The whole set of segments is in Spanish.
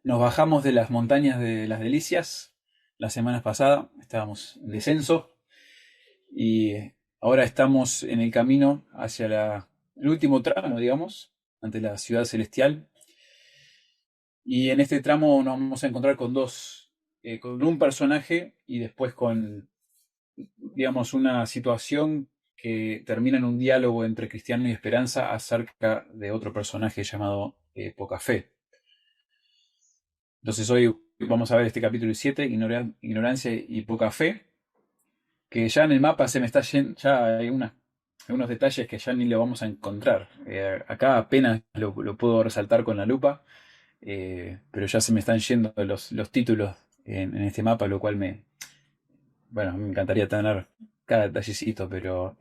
Nos bajamos de las montañas de las Delicias la semana pasada, estábamos en descenso y ahora estamos en el camino hacia el último tramo, digamos, ante la ciudad celestial. Y en este tramo nos vamos a encontrar con un personaje y después con, digamos, una situación que termina en un diálogo entre Cristiano y Esperanza acerca de otro personaje llamado Poca Fe. Entonces hoy vamos a ver este capítulo 7, Ignorancia y Poca Fe, que ya en el mapa se me está yendo, ya hay unos detalles que ya ni lo vamos a encontrar. Acá apenas lo puedo resaltar con la lupa, pero ya se me están yendo los títulos en este mapa, lo cual bueno, me encantaría tener cada detallecito, pero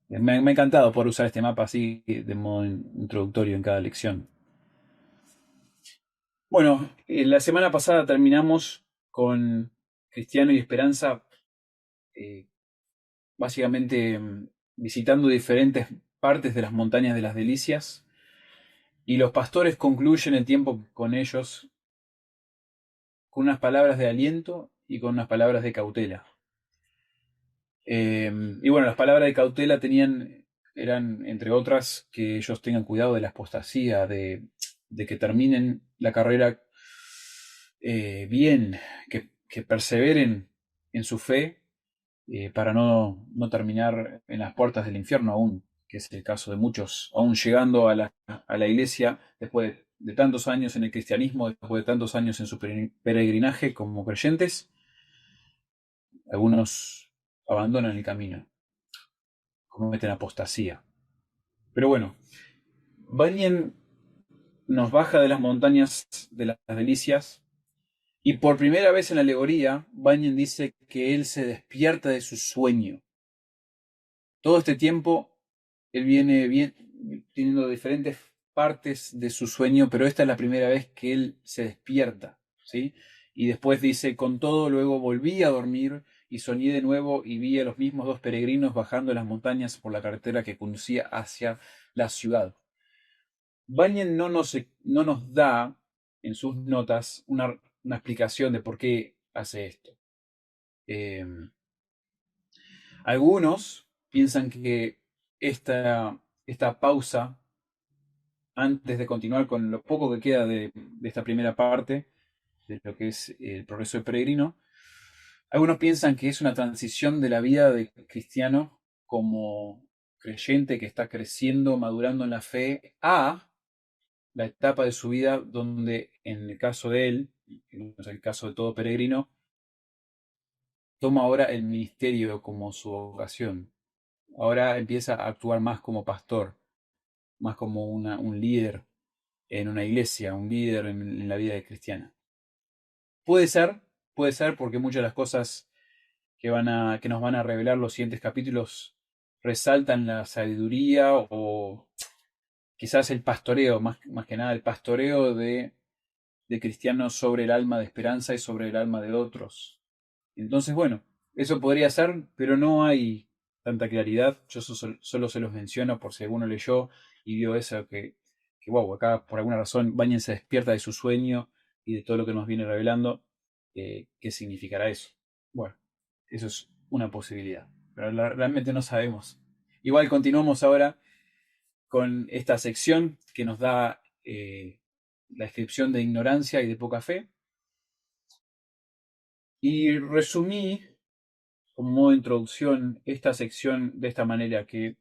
me ha encantado poder usar este mapa así de modo introductorio en cada lección. Bueno, la semana pasada terminamos con Cristiano y Esperanza, eh, básicamente visitando diferentes partes de las montañas de las Delicias, y los pastores concluyen el tiempo con ellos con unas palabras de aliento y con unas palabras de cautela. Y bueno, las palabras de cautela eran, entre otras, que ellos tengan cuidado de la apostasía, de que terminen la carrera bien, que perseveren en su fe, para no terminar en las puertas del infierno aún, que es el caso de muchos, aún llegando a la iglesia después de tantos años en el cristianismo, después de tantos años en su peregrinaje como creyentes, algunos abandonan el camino, cometen apostasía. Pero bueno, Bunyan nos baja de las montañas de las delicias y por primera vez en la alegoría, Bunyan dice que él se despierta de su sueño. Todo este tiempo él viene teniendo diferentes partes de su sueño, pero esta es la primera vez que él se despierta, ¿sí? Y después dice, con todo luego volví a dormir y soñé de nuevo y vi a los mismos dos peregrinos bajando las montañas por la carretera que conducía hacia la ciudad. Bunyan no nos da en sus notas una explicación de por qué hace esto. Eh, Algunos piensan que esta pausa, antes de continuar con lo poco que queda de esta primera parte, de lo que es el progreso del peregrino, algunos piensan que es una transición de la vida de cristiano como creyente que está creciendo, madurando en la fe, a la etapa de su vida donde, en el caso de él, que es el caso de todo peregrino, toma ahora el ministerio como su vocación. Ahora empieza a actuar más como pastor, más como un líder en una iglesia, un líder en la vida cristiana. Puede ser, puede ser porque muchas de las cosas que nos van a revelar los siguientes capítulos resaltan la sabiduría o quizás el pastoreo, más que nada el pastoreo de cristianos sobre el alma de esperanza y sobre el alma de otros. Entonces, bueno, eso podría ser, pero no hay tanta claridad. Yo solo se los menciono por si alguno leyó y vio eso que wow, acá por alguna razón Bunyan se despierta de su sueño y de todo lo que nos viene revelando. ¿Qué significará eso? Bueno, eso es una posibilidad, pero realmente no sabemos. Igual continuamos ahora con esta sección que nos da la descripción de ignorancia y de poca fe. Y resumí como modo de introducción esta sección de esta manera, que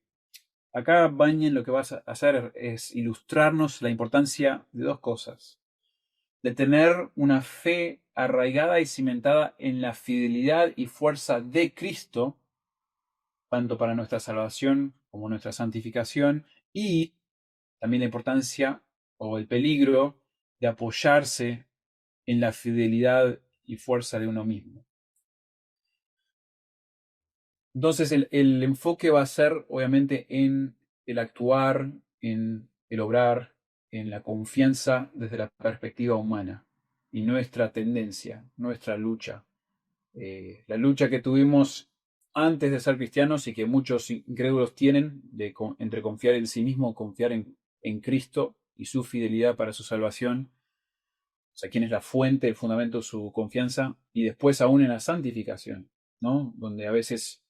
acá Bunyan lo que va a hacer es ilustrarnos la importancia de dos cosas: de tener una fe arraigada y cimentada en la fidelidad y fuerza de Cristo, tanto para nuestra salvación como nuestra santificación, y también la importancia o el peligro de apoyarse en la fidelidad y fuerza de uno mismo. Entonces el enfoque va a ser obviamente en el actuar, en el obrar, en la confianza desde la perspectiva humana y nuestra tendencia, nuestra lucha. La lucha que tuvimos antes de ser cristianos y que muchos incrédulos tienen entre confiar en sí mismo o confiar en Cristo y su fidelidad para su salvación, o sea, quién es la fuente, el fundamento de su confianza, y después aún en la santificación, ¿no? Donde a veces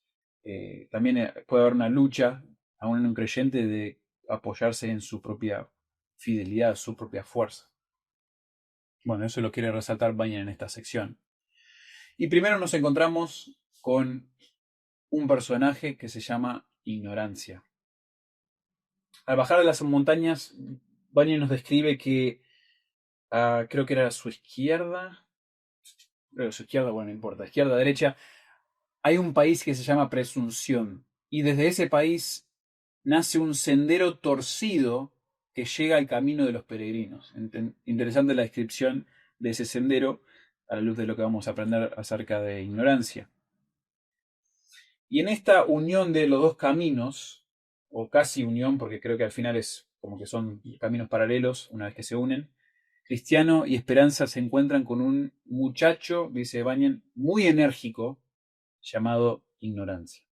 también puede haber una lucha, aún en un creyente, de apoyarse en su propia fidelidad, su propia fuerza. Bueno, eso lo quiere resaltar Bunyan en esta sección. Y primero nos encontramos con un personaje que se llama Ignorancia. Al bajar de las montañas, Bunyan nos describe que creo que era a su izquierda, creo que su izquierda, bueno, no importa, izquierda, derecha, hay un país que se llama Presunción. Y desde ese país nace un sendero torcido que llega al camino de los peregrinos. Interesante la descripción de ese sendero a la luz de lo que vamos a aprender acerca de ignorancia. Y en esta unión de los dos caminos, o casi unión, porque creo que al final es como que son caminos paralelos una vez que se unen, Cristiano y Esperanza se encuentran con un muchacho, dice Bunyan, muy enérgico, llamado Ignorancia.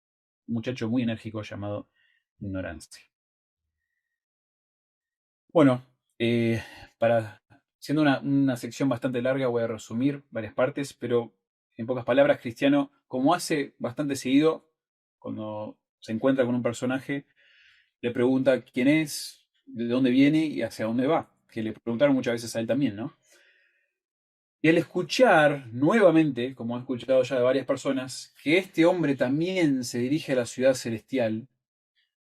Un muchacho muy enérgico llamado Ignorancia. Bueno, para, siendo una sección bastante larga, voy a resumir varias partes, pero en pocas palabras, Cristiano, como hace bastante seguido, cuando se encuentra con un personaje, le pregunta quién es, de dónde viene y hacia dónde va, que le preguntaron muchas veces a él también, ¿no? Y al escuchar nuevamente, como he escuchado ya de varias personas, que este hombre también se dirige a la ciudad celestial,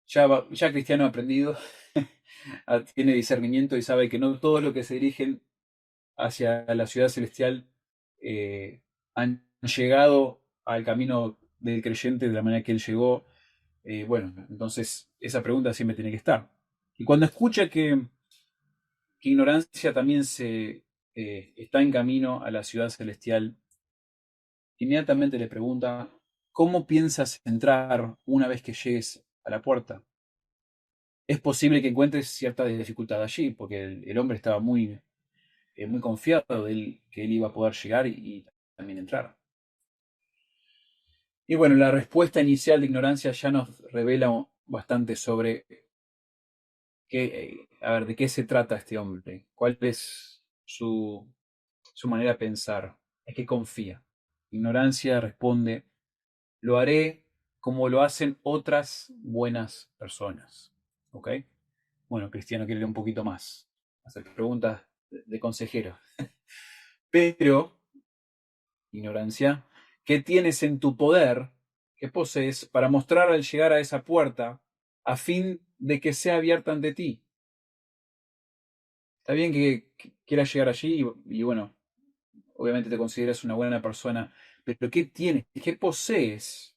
ya Cristiano ha aprendido, tiene discernimiento y sabe que no todos los que se dirigen hacia la ciudad celestial han llegado al camino del creyente de la manera que él llegó. Bueno, entonces esa pregunta siempre tiene que estar. Y cuando escucha que ignorancia también está en camino a la ciudad celestial, inmediatamente le pregunta, ¿cómo piensas entrar una vez que llegues a la puerta? Es posible que encuentres cierta dificultad allí, porque el hombre estaba muy confiado de que él iba a poder llegar y también entrar. Y bueno, la respuesta inicial de ignorancia ya nos revela bastante sobre de qué se trata este hombre, cuál es su manera de pensar, en qué confía. Ignorancia responde, lo haré como lo hacen otras buenas personas. ¿Ok? Bueno, Cristiano quiere ir un poquito más, hacer preguntas de consejero. Pero, ignorancia, ¿qué tienes en tu poder, que posees, para mostrar al llegar a esa puerta, a fin de que sea abierta ante ti? Está bien que quieras llegar allí y bueno, obviamente te consideras una buena persona, pero ¿qué tienes? ¿Qué posees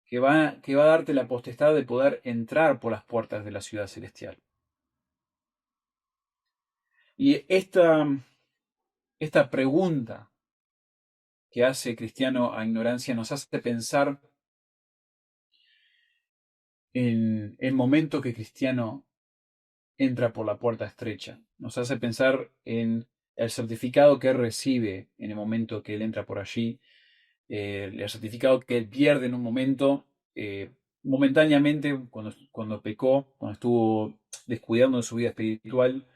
que va a darte la potestad de poder entrar por las puertas de la ciudad celestial? Y esta pregunta que hace Cristiano a ignorancia nos hace pensar en el momento que Cristiano entra por la puerta estrecha. Nos hace pensar en el certificado que él recibe en el momento que él entra por allí, el certificado que él pierde en un momento, momentáneamente, cuando pecó, cuando estuvo descuidando de su vida espiritual.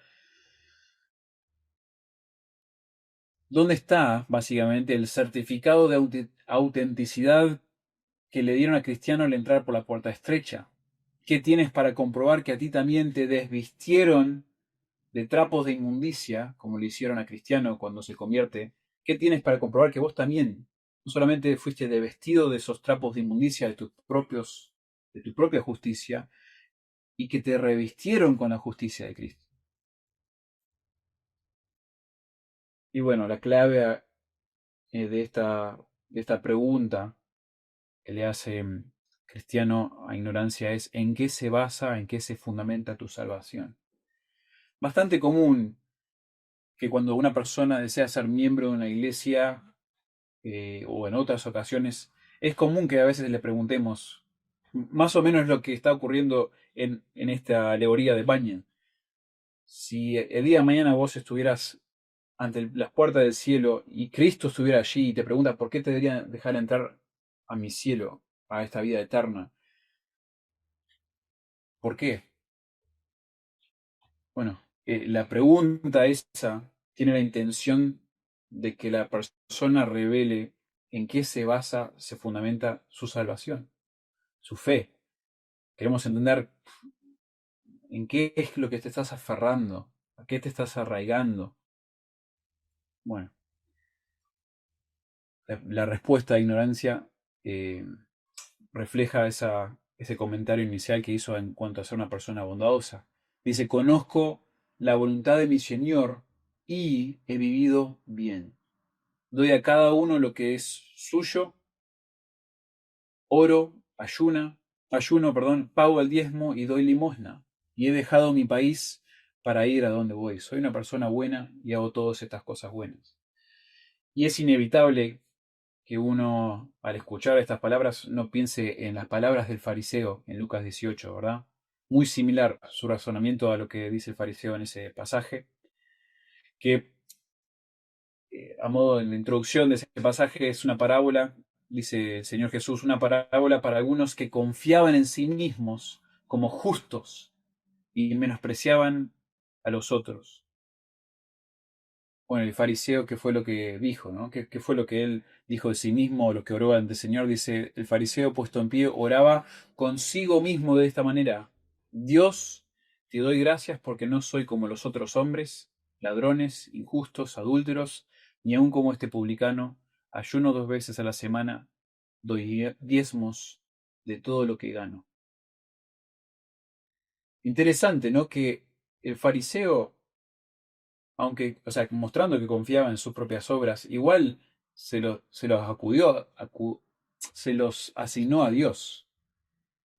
¿Dónde está, básicamente, el certificado de autenticidad que le dieron a Cristiano al entrar por la puerta estrecha? ¿Qué tienes para comprobar que a ti también te desvistieron de trapos de inmundicia, como le hicieron a Cristiano cuando se convierte? ¿Qué tienes para comprobar que vos también no solamente fuiste desvestido de esos trapos de inmundicia de tu propia justicia, y que te revistieron con la justicia de Cristo? Y bueno, la clave de esta pregunta que le hace Cristiano a ignorancia es ¿en qué se basa, en qué se fundamenta tu salvación? Bastante común que cuando una persona desea ser miembro de una iglesia o en otras ocasiones, es común que a veces le preguntemos más o menos lo que está ocurriendo en esta alegoría de Bunyan. Si el día de mañana vos estuvieras ante las puertas del cielo y Cristo estuviera allí y te pregunta por qué te debería dejar entrar a mi cielo, a esta vida eterna, ¿por qué? Bueno, la pregunta esa tiene la intención de que la persona revele en qué se basa, se fundamenta su salvación, su fe. Queremos entender en qué es lo que te estás aferrando, a qué te estás arraigando. Bueno, la respuesta de ignorancia eh, refleja ese comentario inicial que hizo en cuanto a ser una persona bondadosa. Dice, conozco la voluntad de mi Señor y he vivido bien. Doy a cada uno lo que es suyo, oro, pago el diezmo y doy limosna. Y he dejado mi país para ir a donde voy. Soy una persona buena y hago todas estas cosas buenas. Y es inevitable que uno, al escuchar estas palabras, no piense en las palabras del fariseo en Lucas 18, ¿verdad? Muy similar su razonamiento a lo que dice el fariseo en ese pasaje, que a modo de la introducción de ese pasaje es una parábola, dice el Señor Jesús, una parábola para algunos que confiaban en sí mismos como justos y menospreciaban a los otros. Bueno, el fariseo, ¿qué fue lo que dijo, no? ¿Qué fue lo que él dijo de sí mismo o lo que oró ante el Señor? Dice, el fariseo puesto en pie oraba consigo mismo de esta manera. Dios, te doy gracias porque no soy como los otros hombres, ladrones, injustos, adúlteros, ni aun como este publicano. Ayuno 2 veces a la semana, doy diezmos de todo lo que gano. Interesante, ¿no? Que el fariseo aunque, o sea, mostrando que confiaba en sus propias obras, igual se los se los asignó a Dios.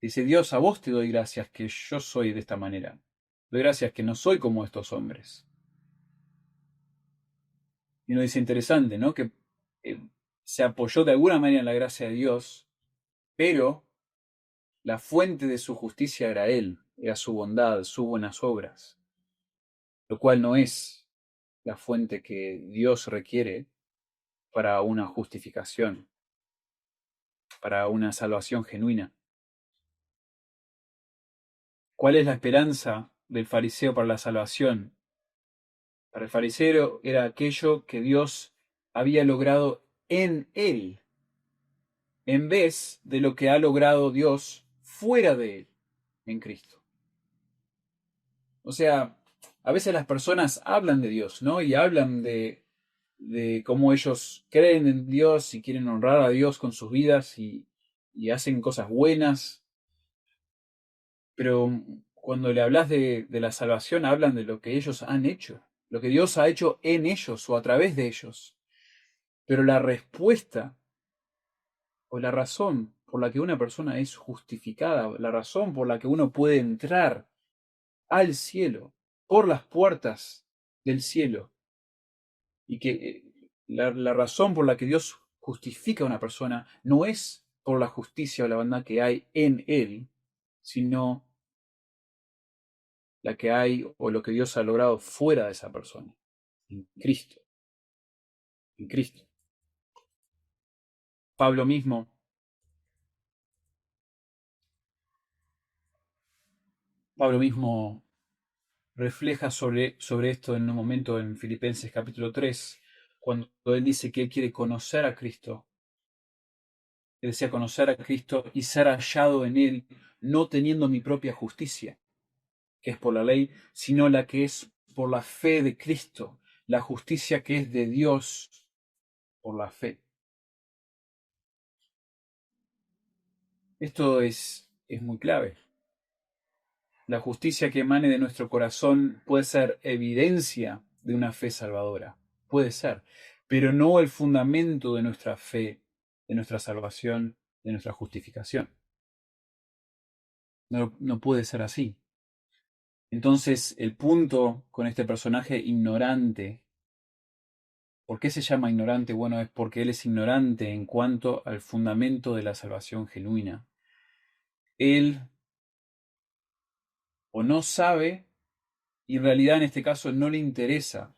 Dice, Dios, a vos te doy gracias que yo soy de esta manera. Doy gracias que no soy como estos hombres. Y uno dice, interesante, ¿no? Que eh, se apoyó de alguna manera en la gracia de Dios, pero la fuente de su justicia era Él, era su bondad, sus buenas obras, lo cual no es la fuente que Dios requiere para una justificación, para una salvación genuina. ¿Cuál es la esperanza del fariseo para la salvación? Para el fariseo era aquello que Dios había logrado en él, en vez de lo que ha logrado Dios fuera de él, en Cristo. O sea, a veces las personas hablan de Dios, ¿no? Y hablan de cómo ellos creen en Dios y quieren honrar a Dios con sus vidas y hacen cosas buenas. Pero cuando le hablas de la salvación, hablan de lo que ellos han hecho, lo que Dios ha hecho en ellos o a través de ellos. Pero la respuesta o la razón por la que una persona es justificada, la razón por la que uno puede entrar al cielo, por las puertas del cielo, y que la razón por la que Dios justifica a una persona no es por la justicia o la bondad que hay en él, sino la que hay o lo que Dios ha logrado fuera de esa persona, en Cristo, en Cristo. Pablo mismo, Pablo mismo refleja sobre esto en un momento en Filipenses capítulo 3, cuando él dice que él quiere conocer a Cristo. Él desea conocer a Cristo y ser hallado en él, no teniendo mi propia justicia, que es por la ley, sino la que es por la fe de Cristo, la justicia que es de Dios por la fe. Esto es muy clave. La justicia que emane de nuestro corazón puede ser evidencia de una fe salvadora, puede ser, pero no el fundamento de nuestra fe, de nuestra salvación, de nuestra justificación. No, no puede ser así. Entonces, el punto con este personaje ignorante, ¿por qué se llama ignorante? Bueno, es porque él es ignorante en cuanto al fundamento de la salvación genuina. Él o no sabe, y en realidad en este caso no le interesa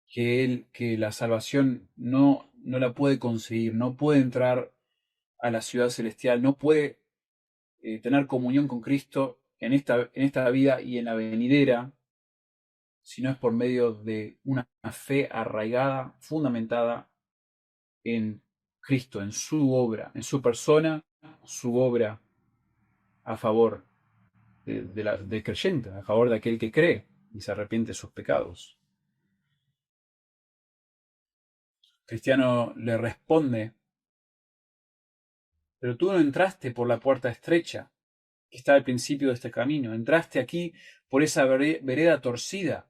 que la salvación no la puede conseguir, no puede entrar a la ciudad celestial, no puede tener comunión con Cristo en esta vida y en la venidera, sino es por medio de una fe arraigada, fundamentada en Cristo, en su obra, en su persona, su obra a favor del creyente, a favor de aquel que cree y se arrepiente de sus pecados. El cristiano le responde: pero tú no entraste por la puerta estrecha que está al principio de este camino, entraste aquí por esa vereda torcida.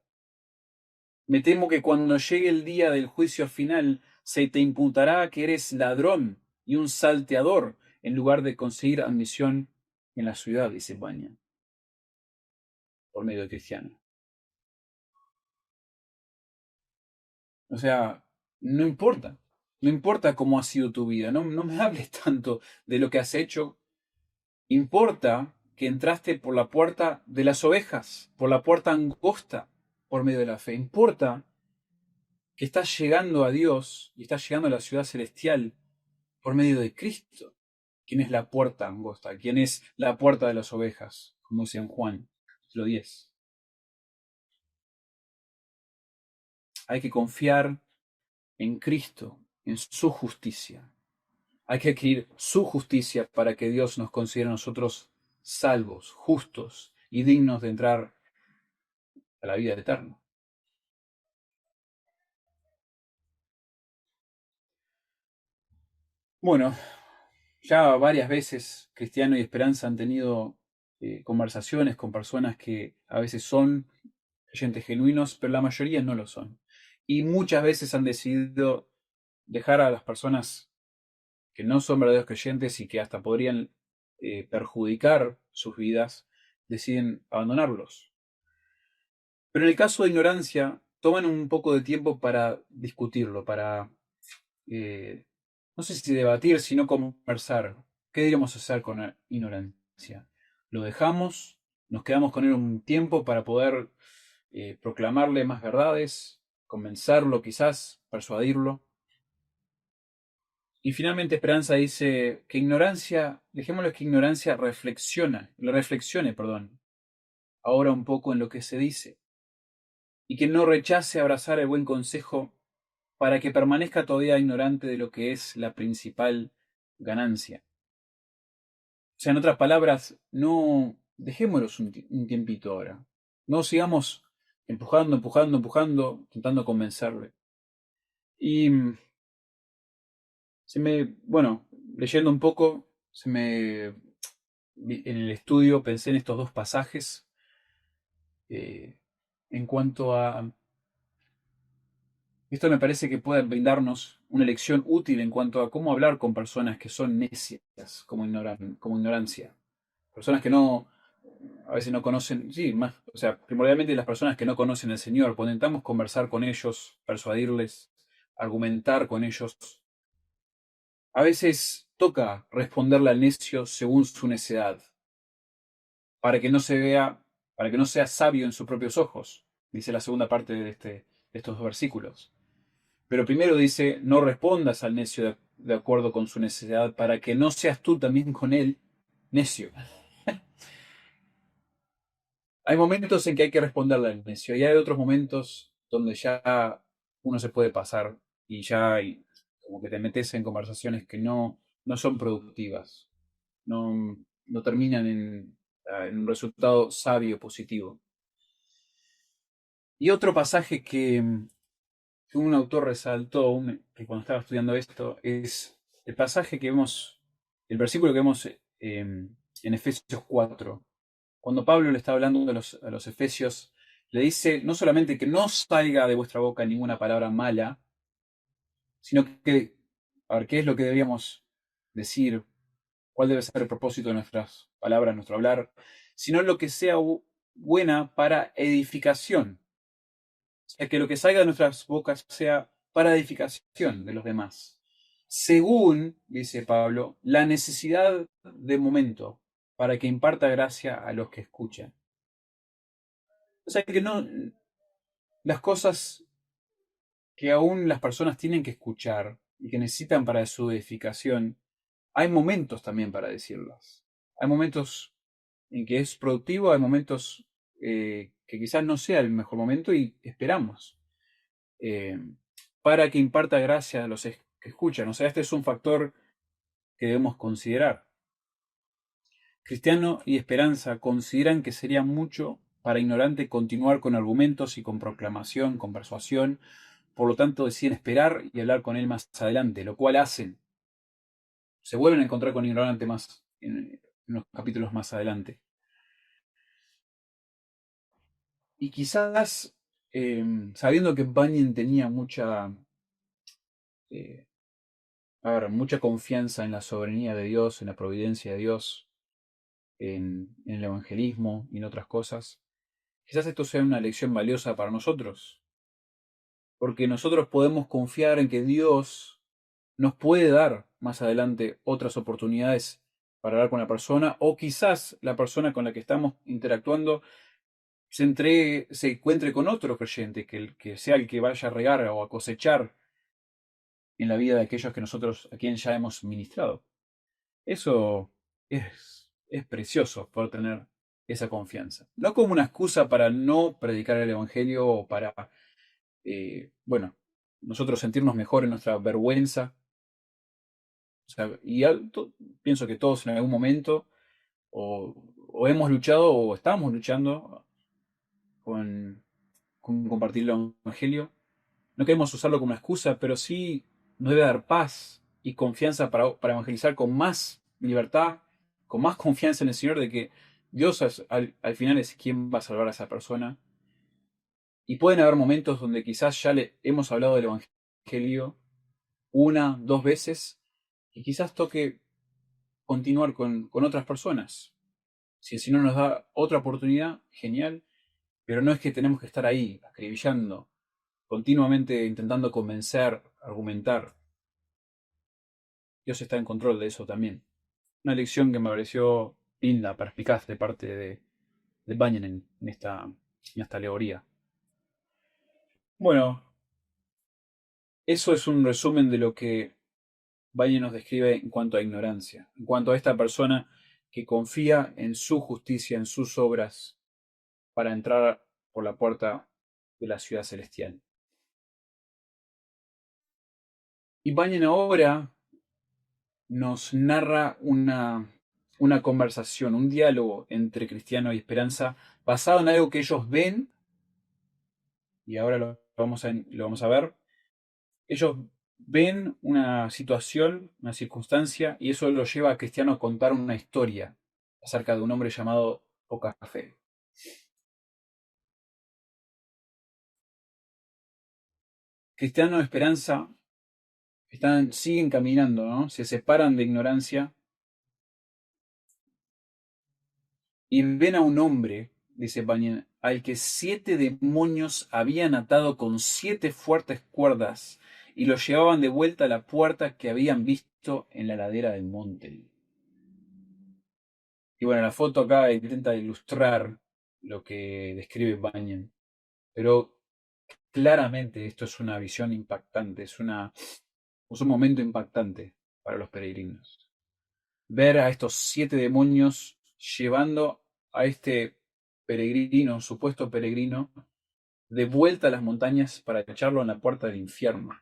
Me temo que cuando llegue el día del juicio final se te imputará que eres ladrón y un salteador en lugar de conseguir admisión en la ciudad, dice Bunyan, por medio de cristiano. O sea, no importa, no importa cómo ha sido tu vida, no me hables tanto de lo que has hecho, importa que entraste por la puerta de las ovejas, por la puerta angosta, por medio de la fe, importa que estás llegando a Dios y estás llegando a la ciudad celestial por medio de Cristo, quien es la puerta angosta, quien es la puerta de las ovejas, como dice en Juan, capítulo 10. Hay que confiar en Cristo, en su justicia. Hay que adquirir su justicia para que Dios nos considere a nosotros salvos, justos y dignos de entrar a la vida eterna. Bueno, ya varias veces Cristiano y Esperanza han tenido conversaciones con personas que a veces son creyentes genuinos, pero la mayoría no lo son. Y muchas veces han decidido dejar a las personas que no son verdaderos creyentes y que hasta podrían perjudicar sus vidas, deciden abandonarlos. Pero en el caso de ignorancia, toman un poco de tiempo para discutirlo, para, no sé si debatir, sino conversar. ¿Qué deberíamos hacer con la ignorancia? ¿Lo dejamos? ¿Nos quedamos con él un tiempo para poder proclamarle más verdades? ¿Convencerlo quizás? ¿Persuadirlo? Y finalmente Esperanza dice que ignorancia, dejémoslo que ignorancia reflexione, perdón, ahora un poco en lo que se dice, y que no rechace abrazar el buen consejo para que permanezca todavía ignorante de lo que es la principal ganancia. O sea, en otras palabras, no dejémoslos un tiempito ahora. No sigamos empujando, intentando convencerle. Y bueno, leyendo un poco, en el estudio pensé en estos dos pasajes eh, en cuanto a... Esto me parece que puede brindarnos una lección útil en cuanto a cómo hablar con personas que son necias, como ignorancia. Personas que no, a veces no conocen, sí, más, o sea, primordialmente las personas que no conocen al Señor, cuando intentamos conversar con ellos, persuadirles, argumentar con ellos, a veces toca responderle al necio según su necedad, para que no se vea, para que no sea sabio en sus propios ojos, dice la segunda parte de estos dos versículos. Pero primero dice, no respondas al necio de acuerdo con su necesidad, para que no seas tú también con él necio. Hay momentos en que hay que responderle al necio y hay otros momentos donde ya uno se puede pasar y ya como que te metes en conversaciones que no son productivas, no terminan en un resultado sabio, positivo. Y otro pasaje que un autor resaltó que cuando estaba estudiando esto es el pasaje que vemos, el versículo que vemos en Efesios 4. Cuando Pablo le está hablando a los Efesios, le dice no solamente que no salga de vuestra boca ninguna palabra mala, sino que, a ver, ¿qué es lo que deberíamos decir? ¿Cuál debe ser el propósito de nuestras palabras, nuestro hablar? Sino lo que sea buena para edificación. O sea, que lo que salga de nuestras bocas sea para edificación de los demás. Según, dice Pablo, la necesidad de momento, para que imparta gracia a los que escuchan. O sea que no, las cosas que aún las personas tienen que escuchar y que necesitan para su edificación, hay momentos también para decirlas. Hay momentos en que es productivo, hay momentos que quizás no sea el mejor momento y esperamos eh, para que imparta gracia a los que escuchan. O sea, este es un factor que debemos considerar. Cristiano y Esperanza consideran que sería mucho para ignorante continuar con argumentos y con proclamación, con persuasión. Por lo tanto, deciden esperar y hablar con él más adelante, lo cual hacen. Se vuelven a encontrar con ignorante más en los capítulos más adelante. Y quizás, sabiendo que Bunyan tenía eh, mucha confianza en la soberanía de Dios, en la providencia de Dios, en el evangelismo y en otras cosas, quizás esto sea una lección valiosa para nosotros, porque nosotros podemos confiar en que Dios nos puede dar más adelante otras oportunidades para hablar con la persona, o quizás la persona con la que estamos interactuando se encuentre con otro creyente, que sea el que vaya a regar o a cosechar en la vida de aquellos que nosotros, a quien ya hemos ministrado. Eso es precioso por tener esa confianza. No como una excusa para no predicar el Evangelio o para, bueno, nosotros sentirnos mejor en nuestra vergüenza. O sea, pienso que todos en algún momento o hemos luchado o estamos luchando con, con compartir el Evangelio. No queremos usarlo como una excusa, pero sí nos debe dar paz y confianza para evangelizar con más libertad, con más confianza en el Señor de que Dios al final es quien va a salvar a esa persona. Y pueden haber momentos donde quizás ya le hemos hablado del Evangelio una, dos veces, y quizás toque continuar con otras personas. Si el Señor nos da otra oportunidad, genial, pero no es que tenemos que estar ahí, acribillando, continuamente intentando convencer, argumentar. Dios está en control de eso también. Una lección que me pareció linda, perspicaz de parte de Bunyan en esta alegoría. Bueno, eso es un resumen de lo que Bunyan nos describe en cuanto a ignorancia, en cuanto a esta persona que confía en su justicia, en sus obras, para entrar por la puerta de la ciudad celestial. Y Bunyan ahora nos narra una conversación, un diálogo entre Cristiano y Esperanza basado en algo que ellos ven, y ahora lo vamos a ver. Ellos ven una situación, una circunstancia, y eso lo lleva a Cristiano a contar una historia acerca de un hombre llamado Poca Fe. Cristiano y Esperanza siguen caminando, ¿no? Se separan de ignorancia y ven a un hombre, dice Bunyan, al que 7 demonios habían atado con 7 fuertes cuerdas y lo llevaban de vuelta a la puerta que habían visto en la ladera del monte. Y bueno, la foto acá intenta ilustrar lo que describe Bunyan, pero claramente esto es una visión impactante, es un momento impactante para los peregrinos. Ver a estos 7 demonios llevando a este peregrino, supuesto peregrino, de vuelta a las montañas para echarlo en la puerta del infierno.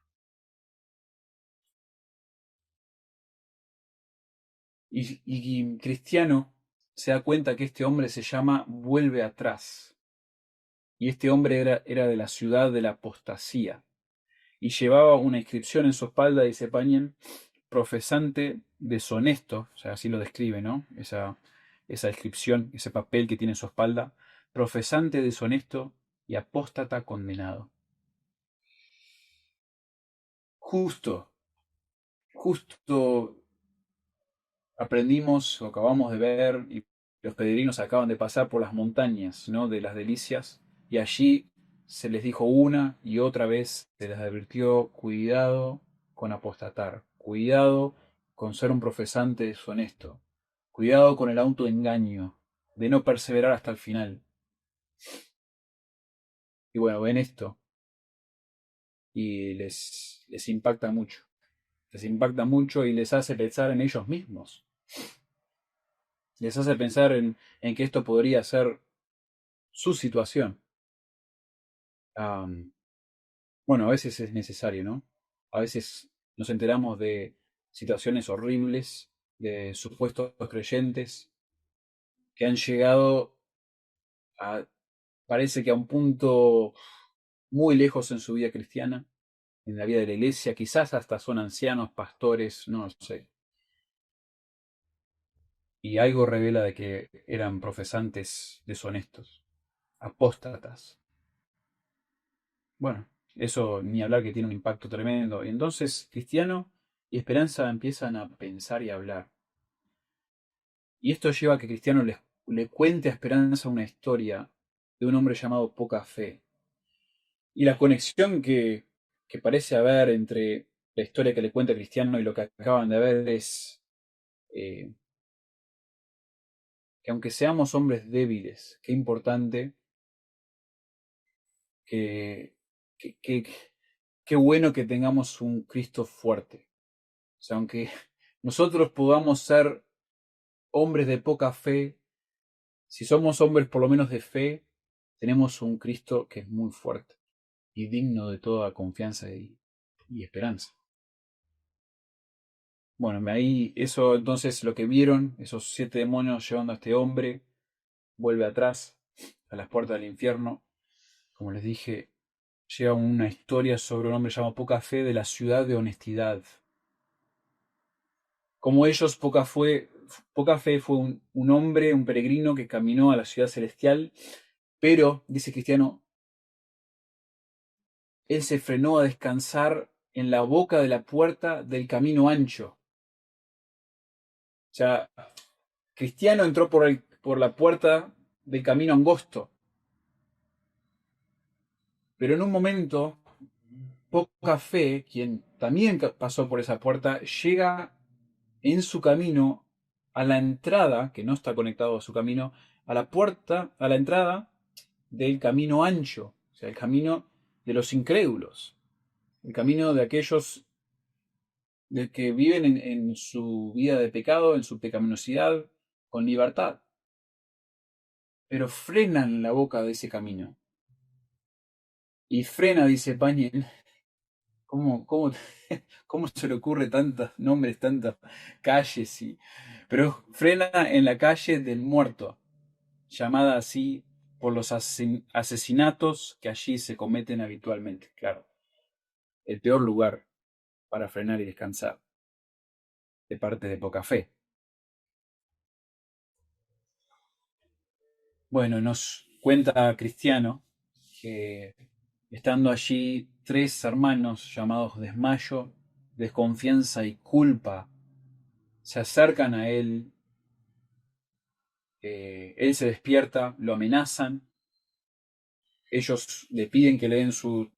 Y Cristiano se da cuenta que este hombre se llama Vuelve atrás. Y este hombre era de la ciudad de la apostasía. Y llevaba una inscripción en su espalda, dice Bunyan, profesante deshonesto, o sea, así lo describe, ¿no? Esa descripción, ese papel que tiene en su espalda, profesante deshonesto y apóstata condenado. Justo, justo aprendimos o acabamos de ver, y los peregrinos acaban de pasar por las montañas, ¿no? De las delicias, y allí se les dijo una y otra vez, se les advirtió, cuidado con apostatar, cuidado con ser un profesante deshonesto, cuidado con el autoengaño, de no perseverar hasta el final. Y bueno, ven esto y les impacta mucho. Les impacta mucho y les hace pensar en ellos mismos. Les hace pensar en que esto podría ser su situación. Bueno, a veces es necesario, ¿no? A veces nos enteramos de situaciones horribles, de supuestos creyentes que han llegado a, parece que a un punto muy lejos en su vida cristiana, en la vida de la iglesia, quizás hasta son ancianos, pastores, no lo sé. Y algo revela de que eran profesantes deshonestos, apóstatas. Bueno, eso ni hablar que tiene un impacto tremendo. Y entonces Cristiano y Esperanza empiezan a pensar y a hablar. Y esto lleva a que Cristiano le cuente a Esperanza una historia de un hombre llamado Poca Fe. Y la conexión que parece haber entre la historia que le cuenta Cristiano y lo que acaban de ver es eh, que aunque seamos hombres débiles, qué importante que, que, que- qué bueno que tengamos un Cristo fuerte. O sea, aunque nosotros podamos ser hombres de poca fe, si somos hombres por lo menos de fe, tenemos un Cristo que es muy fuerte y digno de toda confianza y esperanza. Bueno, ahí eso entonces lo que vieron, esos 7 demonios llevando a este hombre, vuelve atrás a las puertas del infierno. Como les dije, lleva una historia sobre un hombre llamado Poca Fe de la ciudad de honestidad. Como ellos, Poca Fe fue un hombre, un peregrino que caminó a la ciudad celestial, pero, dice Cristiano, él se frenó a descansar en la boca de la puerta del camino ancho. O sea, Cristiano entró por la puerta del camino angosto, pero en un momento, Poca Fe, quien también pasó por esa puerta, llega en su camino a la entrada, que no está conectado a su camino, a la puerta, a la entrada del camino ancho, o sea, el camino de los incrédulos, el camino de aquellos de que viven en su vida de pecado, en su pecaminosidad, con libertad, pero frenan en la boca de ese camino. Y frena, dice Pañel, ¿cómo, cómo se le ocurre tantos nombres, tantas calles? Pero frena en la calle del muerto, llamada así por los asesinatos que allí se cometen habitualmente. Claro, el peor lugar para frenar y descansar, de parte de Poca Fe. Bueno, nos cuenta Cristiano que estando allí 3 hermanos llamados Desmayo, Desconfianza y Culpa se acercan a él. Él se despierta, lo amenazan, ellos le piden que le den su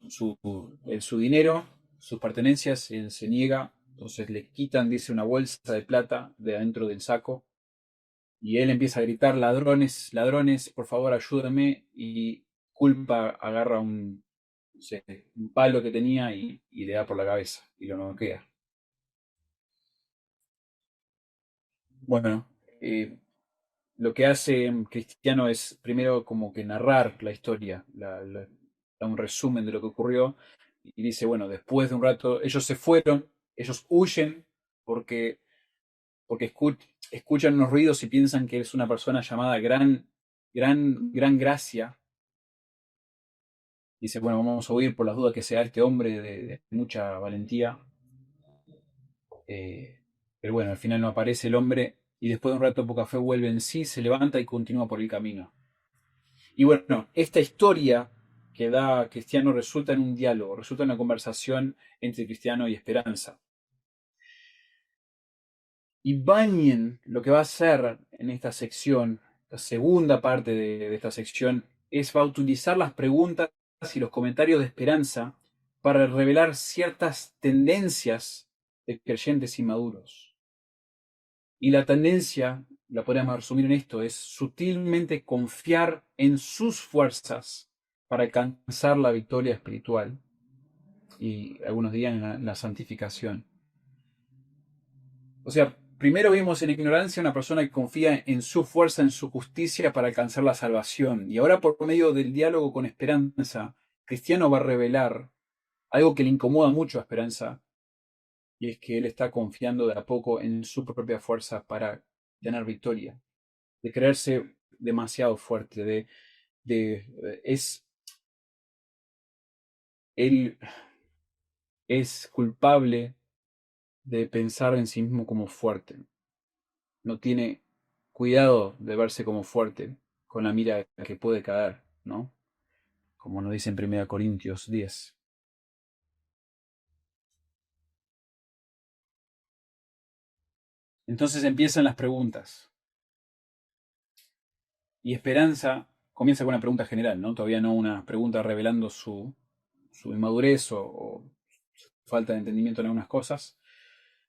dinero, sus pertenencias, él se niega, entonces le quitan, dice, una bolsa de plata de adentro del saco, y él empieza a gritar, ladrones, ladrones, por favor ayúdenme, y Culpa agarra no sé, un palo que tenía y le da por la cabeza, y lo noquea. Bueno, lo que hace Cristiano es primero como que narrar la historia, da un resumen de lo que ocurrió y dice, bueno, después de un rato ellos se fueron, ellos huyen porque, porque escuchan unos ruidos y piensan que es una persona llamada Gran Gracia. Dice, bueno, vamos a huir por las dudas que sea este hombre de mucha valentía. Eh, pero bueno, al final no aparece el hombre y después de un rato Poca Fe vuelve en sí, se levanta y continúa por el camino. Y bueno, esta historia que da Cristiano resulta en un diálogo, resulta en una conversación entre Cristiano y Esperanza. Y Bunyan lo que va a hacer en esta sección, la segunda parte de esta sección, va a utilizar las preguntas y los comentarios de Esperanza para revelar ciertas tendencias de creyentes inmaduros. Y la tendencia, la podríamos resumir en esto, es sutilmente confiar en sus fuerzas para alcanzar la victoria espiritual y algunos dirían la santificación. O sea, primero vimos en ignorancia una persona que confía en su fuerza, en su justicia para alcanzar la salvación. Y ahora por medio del diálogo con Esperanza, Cristiano va a revelar algo que le incomoda mucho a Esperanza, y es que él está confiando de a poco en su propia fuerza para tener victoria, de creerse demasiado fuerte, él es culpable de pensar en sí mismo como fuerte. No tiene cuidado de verse como fuerte con la mira que puede caer, ¿no? Como nos dice en 1 Corintios 10. Entonces empiezan las preguntas. Y Esperanza comienza con una pregunta general, ¿no? Todavía no una pregunta revelando su inmadurez o su falta de entendimiento en algunas cosas.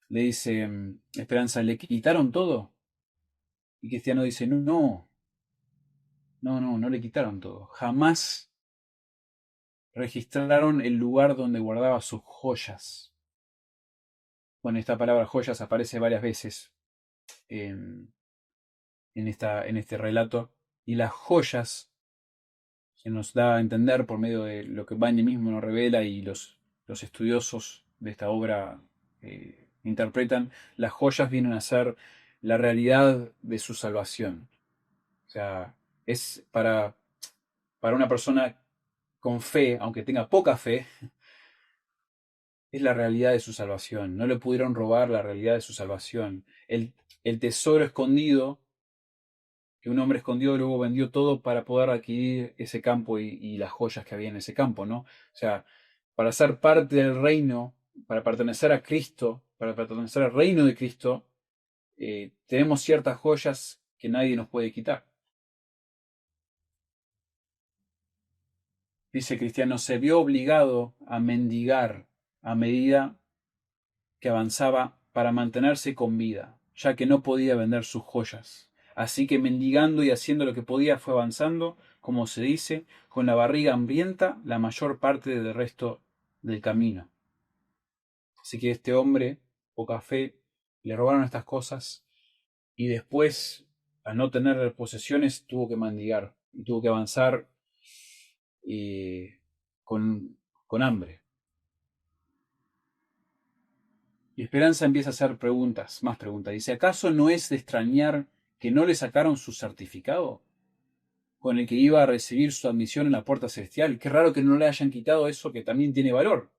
Le dice Esperanza, ¿le quitaron todo? Y Cristiano dice, no, no, no, no le quitaron todo. Jamás registraron el lugar donde guardaba sus joyas. Bueno, esta palabra joyas aparece varias veces en, en este relato. Y las joyas se nos da a entender por medio de lo que Bunyan mismo nos revela y los estudiosos de esta obra interpretan, las joyas vienen a ser la realidad de su salvación. O sea, es para una persona con fe, aunque tenga poca fe, es la realidad de su salvación. No le pudieron robar la realidad de su salvación. El tesoro escondido que un hombre escondió y luego vendió todo para poder adquirir ese campo y las joyas que había en ese campo, ¿no? O sea, para ser parte del reino, para pertenecer a Cristo, para pertenecer al reino de Cristo, tenemos ciertas joyas que nadie nos puede quitar. Dice Cristiano, se vio obligado a mendigar a medida que avanzaba para mantenerse con vida, ya que no podía vender sus joyas. Así que mendigando y haciendo lo que podía fue avanzando, como se dice, con la barriga hambrienta la mayor parte del resto del camino. Así que este hombre, poca fe, le robaron estas cosas y después, al no tener posesiones, tuvo que mendigar y tuvo que avanzar con hambre. Y Esperanza empieza a hacer preguntas, más preguntas. Dice, ¿acaso no es de extrañar que no le sacaron su certificado con el que iba a recibir su admisión en la puerta celestial? Qué raro que no le hayan quitado eso que también tiene valor.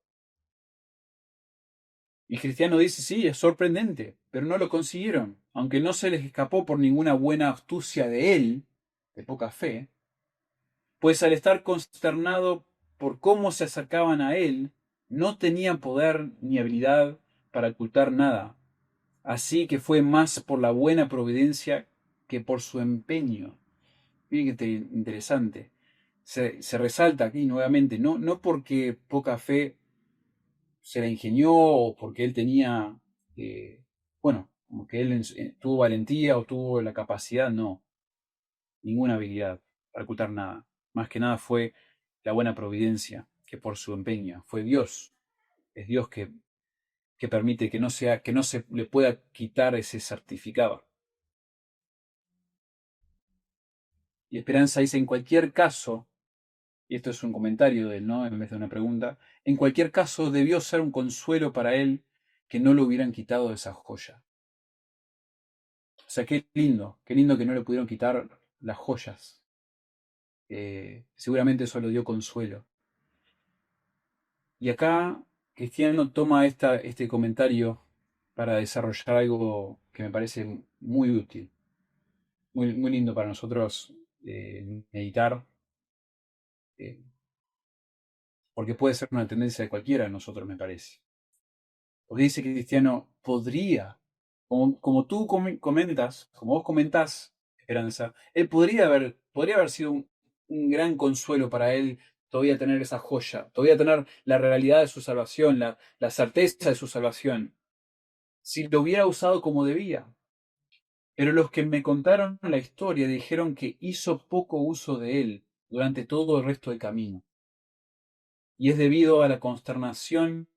Y el cristiano dice, sí, es sorprendente, pero no lo consiguieron. Aunque no se les escapó por ninguna buena astucia de él, de poca fe, pues al estar consternado por cómo se acercaban a él, no tenían poder ni habilidad para ocultar nada. Así que fue más por la buena providencia que por su empeño. Miren qué interesante. Se resalta aquí nuevamente, no porque poca fe se la ingenió o porque él tenía, bueno, como que él tuvo valentía o tuvo la capacidad, no, ninguna habilidad para ocultar nada. Más que nada fue la buena providencia que por su empeño. Fue Dios. Es Dios que permite que que no se le pueda quitar ese certificado. Y Esperanza dice, en cualquier caso, y esto es un comentario de él, ¿no? En vez de una pregunta, en cualquier caso debió ser un consuelo para él que no le hubieran quitado esa joya. O sea, qué lindo que no le pudieron quitar las joyas. Seguramente eso le dio consuelo. Y acá Cristiano toma este comentario para desarrollar algo que me parece muy útil, muy lindo para nosotros meditar, eh, porque puede ser una tendencia de cualquiera de nosotros, me parece. Porque dice que Cristiano podría, como tú comentas, como vos comentás, Esperanza, él podría haber sido un gran consuelo para él todavía tener esa joya, todavía tener la realidad de su salvación, la certeza de su salvación, si lo hubiera usado como debía. Pero los que me contaron la historia dijeron que hizo poco uso de él durante todo el resto del camino. Y es debido a la consternación,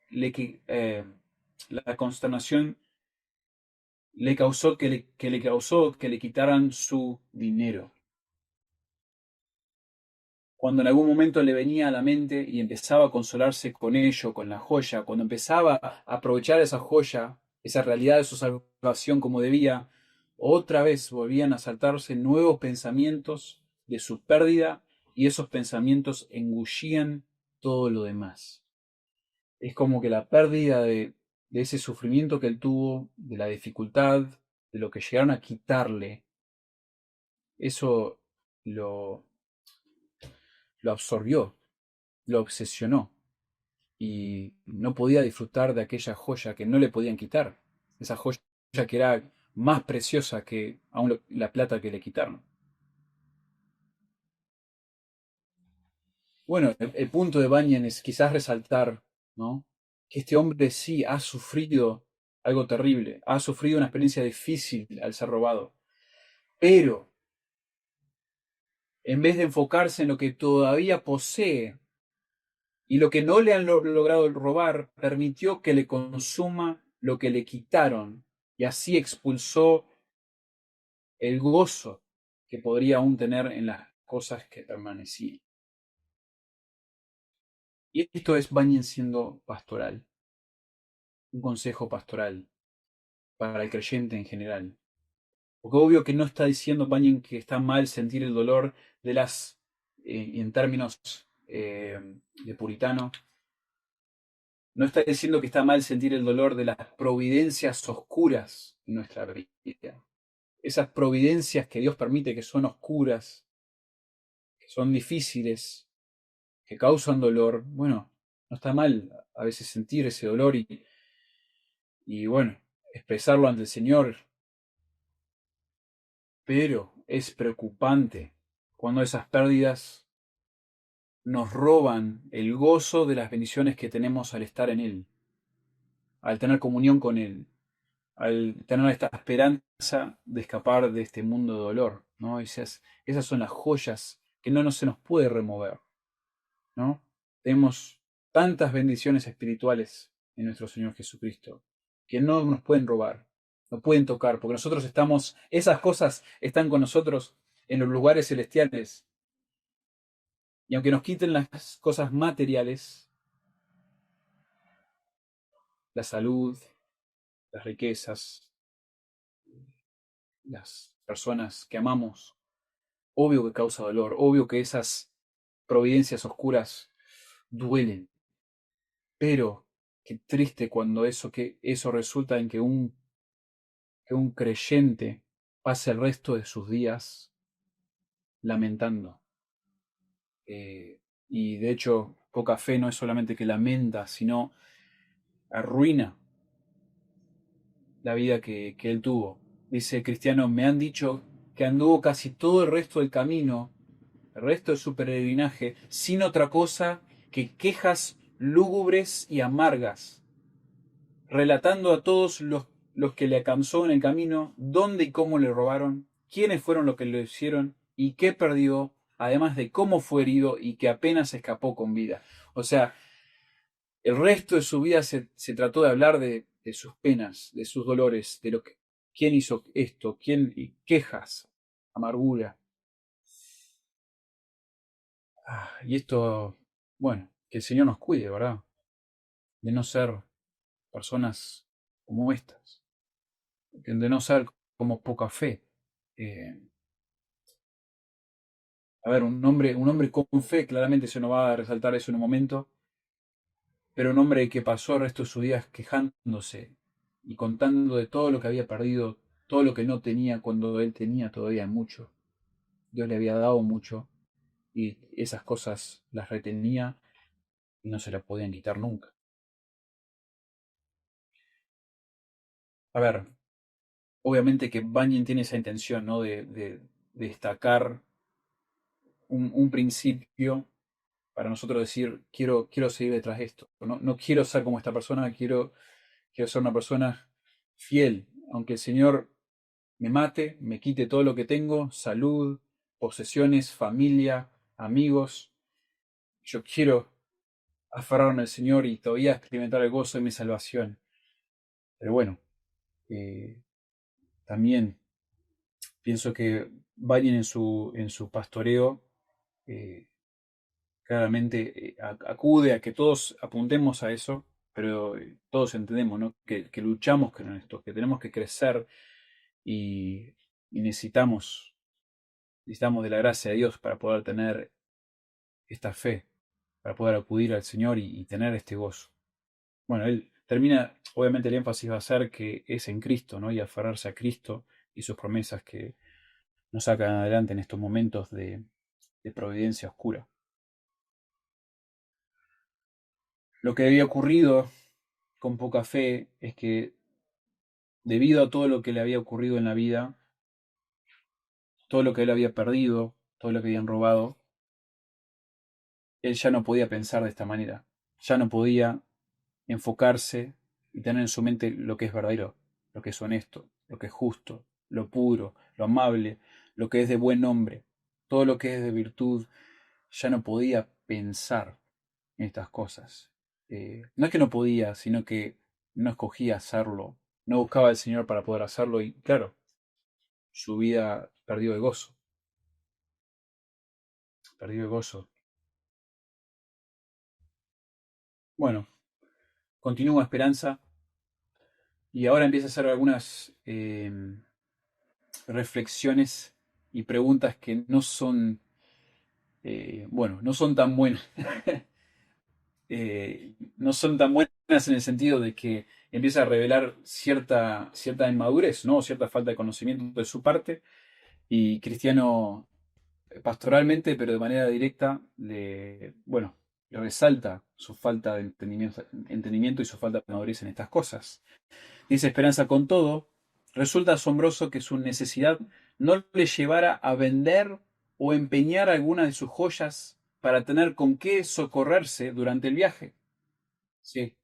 la consternación causó que le quitaran su dinero. Cuando en algún momento le venía a la mente y empezaba a consolarse con ello, con la joya, cuando empezaba a aprovechar esa joya, esa realidad de su salvación como debía, otra vez volvían a saltarse nuevos pensamientos de su pérdida y esos pensamientos engullían todo lo demás. Es como que la pérdida de ese sufrimiento que él tuvo, de la dificultad, de lo que llegaron a quitarle, eso lo, lo absorbió, lo obsesionó y no podía disfrutar de aquella joya que no le podían quitar, esa joya que era más preciosa que aún la plata que le quitaron. Bueno, el punto de Bunyan es quizás resaltar, ¿no? Que este hombre sí ha sufrido algo terrible, ha sufrido una experiencia difícil al ser robado, pero en vez de enfocarse en lo que todavía posee y lo que no le han logrado robar, permitió que le consuma lo que le quitaron y así expulsó el gozo que podría aún tener en las cosas que permanecían. Y esto es Bunyan siendo pastoral, un consejo pastoral para el creyente en general. Porque obvio que no está diciendo Bunyan que está mal sentir el dolor de las, en términos de puritano, no está diciendo que está mal sentir el dolor de las providencias oscuras en nuestra vida. Esas providencias que Dios permite que son oscuras, que son difíciles, que causan dolor. Bueno, no está mal a veces sentir ese dolor y bueno, expresarlo ante el Señor, pero es preocupante cuando esas pérdidas nos roban el gozo de las bendiciones que tenemos al estar en Él, al tener comunión con Él, al tener esta esperanza de escapar de este mundo de dolor, ¿no? Esas son las joyas que no se nos puede remover, ¿no? Tenemos tantas bendiciones espirituales en nuestro Señor Jesucristo que no nos pueden robar, no pueden tocar, porque nosotros estamos, esas cosas están con nosotros en los lugares celestiales. Y aunque nos quiten las cosas materiales, la salud, las riquezas, las personas que amamos, obvio que causa dolor, obvio que esas providencias oscuras duelen, pero qué triste cuando eso resulta en que un creyente pase el resto de sus días lamentando. Y de hecho, poca fe no es solamente que lamenta, sino arruina la vida que él tuvo. Dice el cristiano, me han dicho que anduvo casi todo el resto del camino, el resto de su peregrinaje, sin otra cosa que quejas lúgubres y amargas, relatando a todos los que le alcanzó en el camino, dónde y cómo le robaron, quiénes fueron los que lo hicieron y qué perdió, además de cómo fue herido y que apenas escapó con vida. O sea, el resto de su vida se trató de hablar de sus penas, de sus dolores, de lo que, quién hizo esto, quién, y quejas, amargura. Y esto, bueno, que el Señor nos cuide, ¿verdad? De no ser personas como estas, de no ser como poca fe. Eh, a ver, un hombre con fe, claramente se nos va a resaltar eso en un momento, pero un hombre que pasó el resto de sus días quejándose y contando de todo lo que había perdido, todo lo que no tenía cuando él tenía todavía mucho. Dios le había dado mucho y esas cosas las retenía y no se las podían quitar nunca. A ver, obviamente que Bunyan tiene esa intención, ¿no? De destacar un principio para nosotros decir, quiero seguir detrás de esto. No, no quiero ser como esta persona, quiero ser una persona fiel. Aunque el Señor me mate, me quite todo lo que tengo, salud, posesiones, familia, amigos, yo quiero aferrarme al Señor y todavía experimentar el gozo de mi salvación. Pero bueno, eh, también pienso que Bunyan en su pastoreo eh, claramente acude a que todos apuntemos a eso, pero todos entendemos, ¿no? Que luchamos con esto, que tenemos que crecer y, y necesitamos de la gracia de Dios para poder tener esta fe, para poder acudir al Señor y tener este gozo. Bueno, él termina, obviamente el énfasis va a ser que es en Cristo, ¿no? Y aferrarse a Cristo y sus promesas que nos sacan adelante en estos momentos de providencia oscura. Lo que había ocurrido con poca fe es que debido a todo lo que le había ocurrido en la vida, todo lo que él había perdido, todo lo que habían robado, él ya no podía pensar de esta manera. Ya no podía enfocarse y tener en su mente lo que es verdadero, lo que es honesto, lo que es justo, lo puro, lo amable, lo que es de buen nombre, todo lo que es de virtud. Ya no podía pensar en estas cosas. No es que no podía, sino que no escogía hacerlo, no buscaba al Señor para poder hacerlo y claro, su vida perdió el gozo, perdió el gozo. Bueno, continúa Esperanza y ahora empieza a hacer algunas reflexiones y preguntas que no son, bueno, no son tan buenas. No son tan buenas en el sentido de que empieza a revelar cierta inmadurez, ¿no? Cierta falta de conocimiento de su parte. Y Cristiano, pastoralmente, pero de manera directa, bueno, le resalta su falta de entendimiento y su falta de madurez en estas cosas. Dice Esperanza: con todo, resulta asombroso que su necesidad no le llevara a vender o empeñar alguna de sus joyas para tener con qué socorrerse durante el viaje. Sí,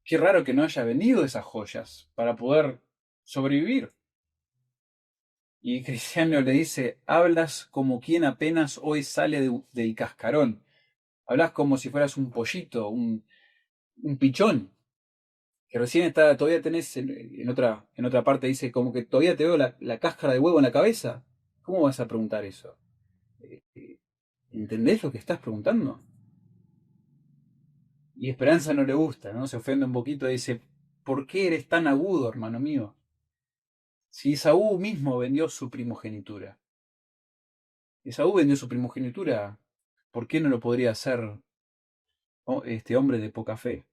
qué raro que no haya vendido esas joyas para poder sobrevivir. Y Cristiano le dice: hablas como quien apenas hoy sale del cascarón. Hablas como si fueras un pollito, un pichón, que recién está, todavía tenés, en otra parte dice, como que todavía te veo la cáscara de huevo en la cabeza. ¿Cómo vas a preguntar eso? Eh, ¿Entendés lo que estás preguntando? Y Esperanza no le gusta, ¿no? Se ofende un poquito y dice: ¿por qué eres tan agudo, hermano mío? Si Esaú mismo vendió su primogenitura. Esaú vendió su primogenitura, ¿por qué no lo podría hacer este hombre de poca fe?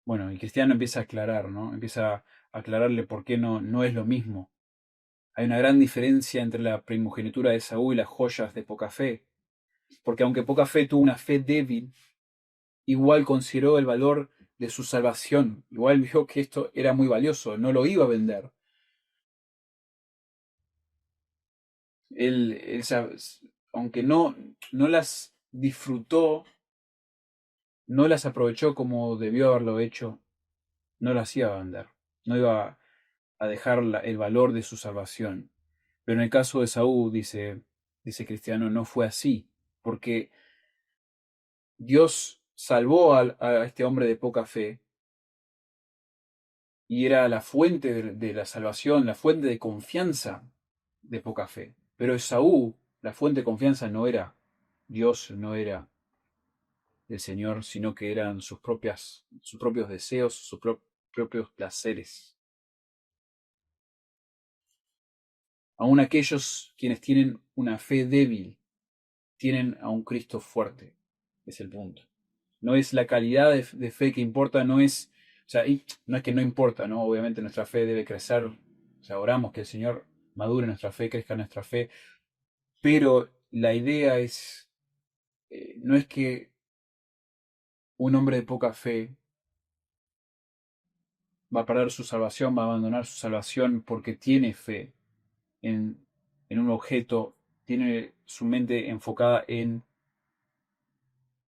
Bueno, el cristiano empieza a aclarar, ¿no? Empieza a aclararle por qué no es lo mismo. Hay una gran diferencia entre la primogenitura de Esaú y las joyas de poca fe. Porque aunque poca fe tuvo una fe débil, igual consideró el valor de su salvación. Igual vio que esto era muy valioso, no lo iba a vender. Él aunque no las disfrutó, no las aprovechó como debió haberlo hecho, no las iba a vender, no iba a dejar el valor de su salvación. Pero en el caso de Saúl, dice Cristiano, no fue así, porque Dios salvó a este hombre de poca fe y era la fuente de la salvación, la fuente de confianza de poca fe. Pero Esaú, la fuente de confianza no era Dios, no era el Señor, sino que eran sus propios deseos, propios placeres. Aún aquellos quienes tienen una fe débil, tienen a un Cristo fuerte. Es el punto. No es la calidad de fe que importa, no es, o sea, no es que no importa, ¿no? Obviamente nuestra fe debe crecer, o sea, oramos que el Señor madure nuestra fe, crezca nuestra fe, pero la idea es, no es que un hombre de poca fe va a perder su salvación, va a abandonar su salvación porque tiene fe en, en un objeto, tiene su mente enfocada en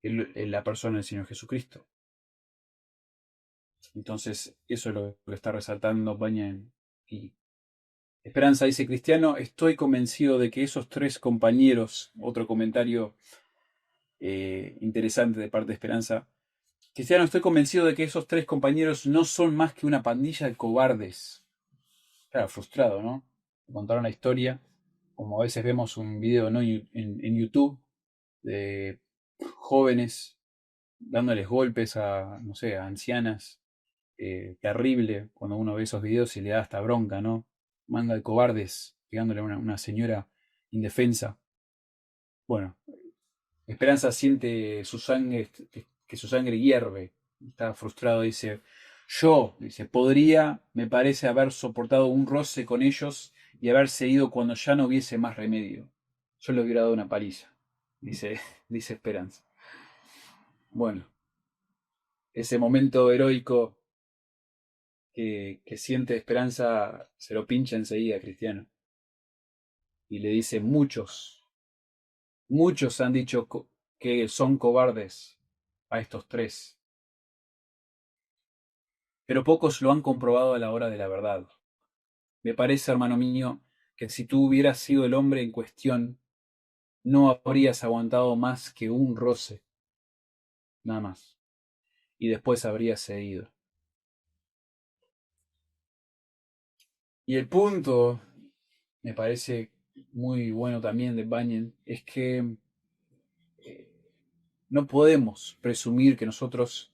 la persona del Señor Jesucristo. Entonces, eso es lo que está resaltando Bunyan. Y Esperanza dice: Cristiano, estoy convencido de que esos tres compañeros, otro comentario interesante de parte de Esperanza, Cristiano, estoy convencido de que esos tres compañeros no son más que una pandilla de cobardes. frustrado, ¿no? Contar una historia, como a veces vemos un video, ¿no? en YouTube de jóvenes dándoles golpes a, no sé, a ancianas. Terrible cuando uno ve esos videos y le da hasta bronca, ¿no? Manga de cobardes pegándole a una señora indefensa. Bueno, Esperanza siente su sangre, que su sangre hierve. Está frustrado, dice, dice, podría, me parece, haber soportado un roce con ellos y haberse ido cuando ya no hubiese más remedio. Yo le hubiera dado una paliza, dice, dice Esperanza. Bueno, ese momento heroico que siente Esperanza se lo pincha enseguida Cristiano. Y le dice, muchos han dicho que son cobardes a estos tres, pero pocos lo han comprobado a la hora de la verdad. Me parece, hermano mío, que si tú hubieras sido el hombre en cuestión, no habrías aguantado más que un roce, nada más, y después habrías cedido. Y el punto, me parece muy bueno también de Bunyan, es que eh, no podemos presumir que nosotros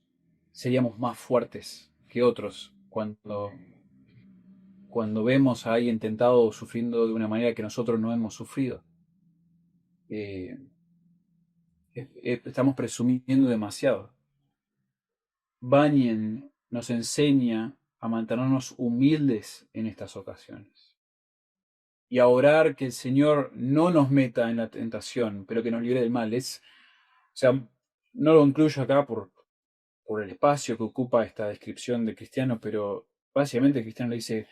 seríamos más fuertes que otros cuando vemos a alguien tentado o sufriendo de una manera que nosotros no hemos sufrido. Eh, Estamos presumiendo demasiado. Bunyan nos enseña a mantenernos humildes en estas ocasiones y a orar que el Señor no nos meta en la tentación, pero que nos libre del mal. O sea, no lo incluyo acá por el espacio que ocupa esta descripción de Cristiano, pero básicamente Cristiano le dice,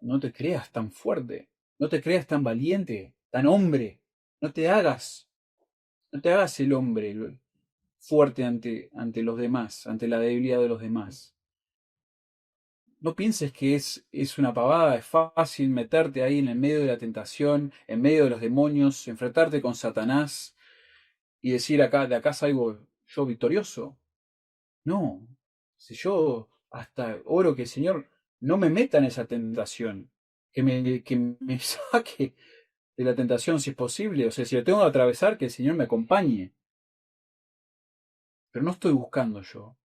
no te creas tan fuerte, no te creas tan valiente, tan hombre, no te hagas, no te hagas el hombre fuerte ante los demás, ante la debilidad de los demás. No pienses que es una pavada, es fácil meterte ahí en el medio de la tentación, en medio de los demonios, enfrentarte con Satanás y decir acá, de acá salgo yo victorioso. No, si yo hasta oro que el Señor no me meta en esa tentación, que me saque de la tentación si es posible, o sea, si lo tengo que atravesar, que el Señor me acompañe, pero no estoy buscando yo,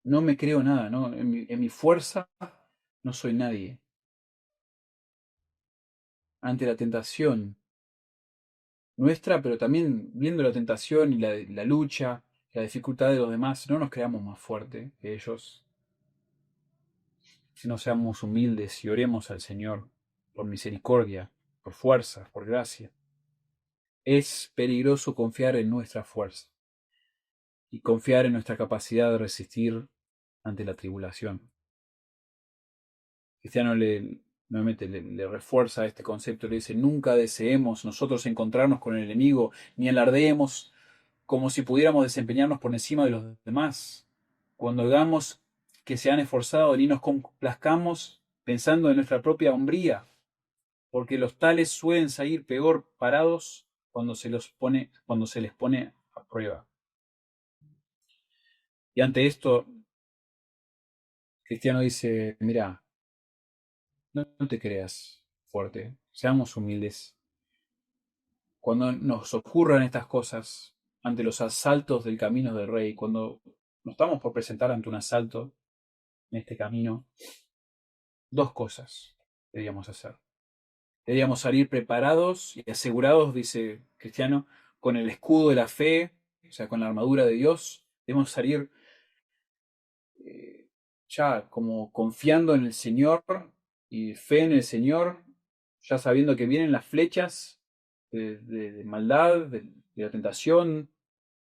no me creo nada, ¿no? En mi fuerza no soy nadie. Ante la tentación nuestra, pero también viendo la tentación y la lucha, la dificultad de los demás, no nos creamos más fuertes que ellos, si no seamos humildes y oremos al Señor por misericordia, por fuerza, por gracia. Es peligroso confiar en nuestra fuerza y confiar en nuestra capacidad de resistir ante la tribulación. Cristiano nuevamente le refuerza este concepto, le dice, nunca deseemos nosotros encontrarnos con el enemigo, ni alardeemos como si pudiéramos desempeñarnos por encima de los demás. Cuando hagamos que se han esforzado, ni nos complazcamos pensando en nuestra propia hombría, porque los tales suelen salir peor parados cuando se les pone a prueba. Y ante esto, Cristiano dice, mira, no te creas fuerte, seamos humildes. Cuando nos ocurran estas cosas, ante los asaltos del camino del rey, cuando nos estamos por presentar ante un asalto en este camino, dos cosas deberíamos hacer. Deberíamos salir preparados y asegurados, dice Cristiano, con el escudo de la fe, o sea, con la armadura de Dios. Debemos salir ya como confiando en el Señor y fe en el Señor, ya sabiendo que vienen las flechas de maldad, de la tentación,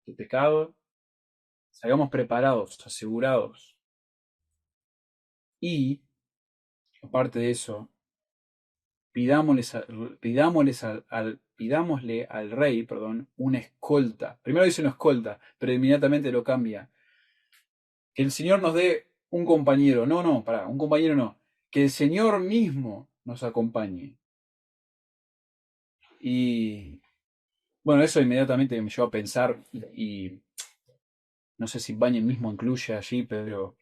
del pecado. Salgamos preparados, asegurados. Y, aparte de eso, pidámosle al rey, perdón, una escolta. Primero dice una escolta, pero inmediatamente lo cambia. Que el Señor nos dé un compañero. No, no, pará, un compañero no. Que el Señor mismo nos acompañe. Y bueno, eso inmediatamente me llevó a pensar, y no sé si Bunyan mismo incluye allí, pero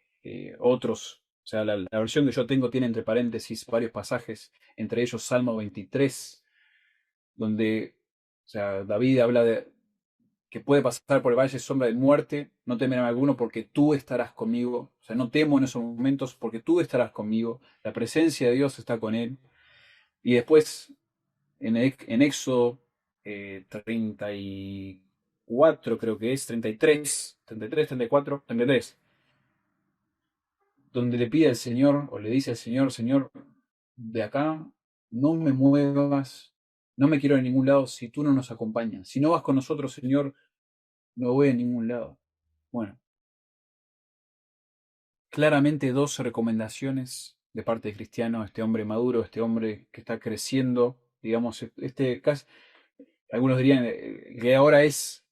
otros sea, la versión que yo tengo tiene entre paréntesis varios pasajes, entre ellos Salmo 23, donde, o sea, David habla de que puede pasar por el valle de sombra de muerte, no temerá alguno porque tú estarás conmigo. O sea, no temo en esos momentos porque tú estarás conmigo. La presencia de Dios está con él. Y después, en Éxodo 34, creo que es, 33, donde le pide al Señor, o le dice al Señor, Señor, de acá no me muevas, no me quiero en ningún lado si tú no nos acompañas. Si no vas con nosotros, Señor, no voy a ningún lado. Bueno, claramente dos recomendaciones de parte de Cristiano, este hombre maduro, este hombre que está creciendo, digamos, algunos dirían que ahora es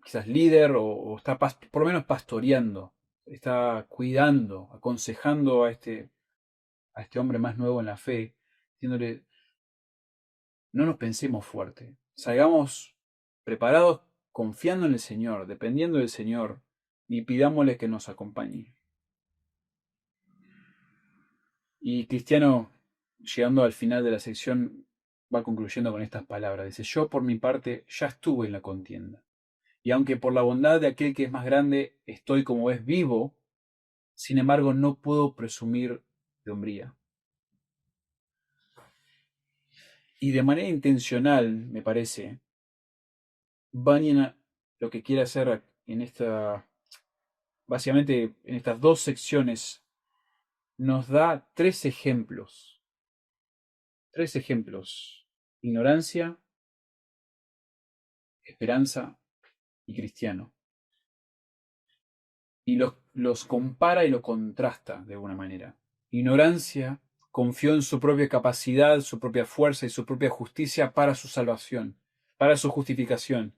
quizás líder o está por lo menos pastoreando, está cuidando, aconsejando a este hombre más nuevo en la fe, diciéndole, no nos pensemos fuerte, salgamos preparados confiando en el Señor, dependiendo del Señor, y pidámosle que nos acompañe. Y Cristiano, llegando al final de la sección, va concluyendo con estas palabras. Dice, yo por mi parte ya estuve en la contienda. Y aunque por la bondad de aquel que es más grande estoy como ves vivo, sin embargo no puedo presumir de hombría. Y de manera intencional, me parece, Bunyan lo que quiere hacer básicamente en estas dos secciones, nos da tres ejemplos. Tres ejemplos. Ignorancia, esperanza y cristiano. Y los compara y los contrasta de alguna manera. Ignorancia confió en su propia capacidad, su propia fuerza y su propia justicia para su salvación, para su justificación.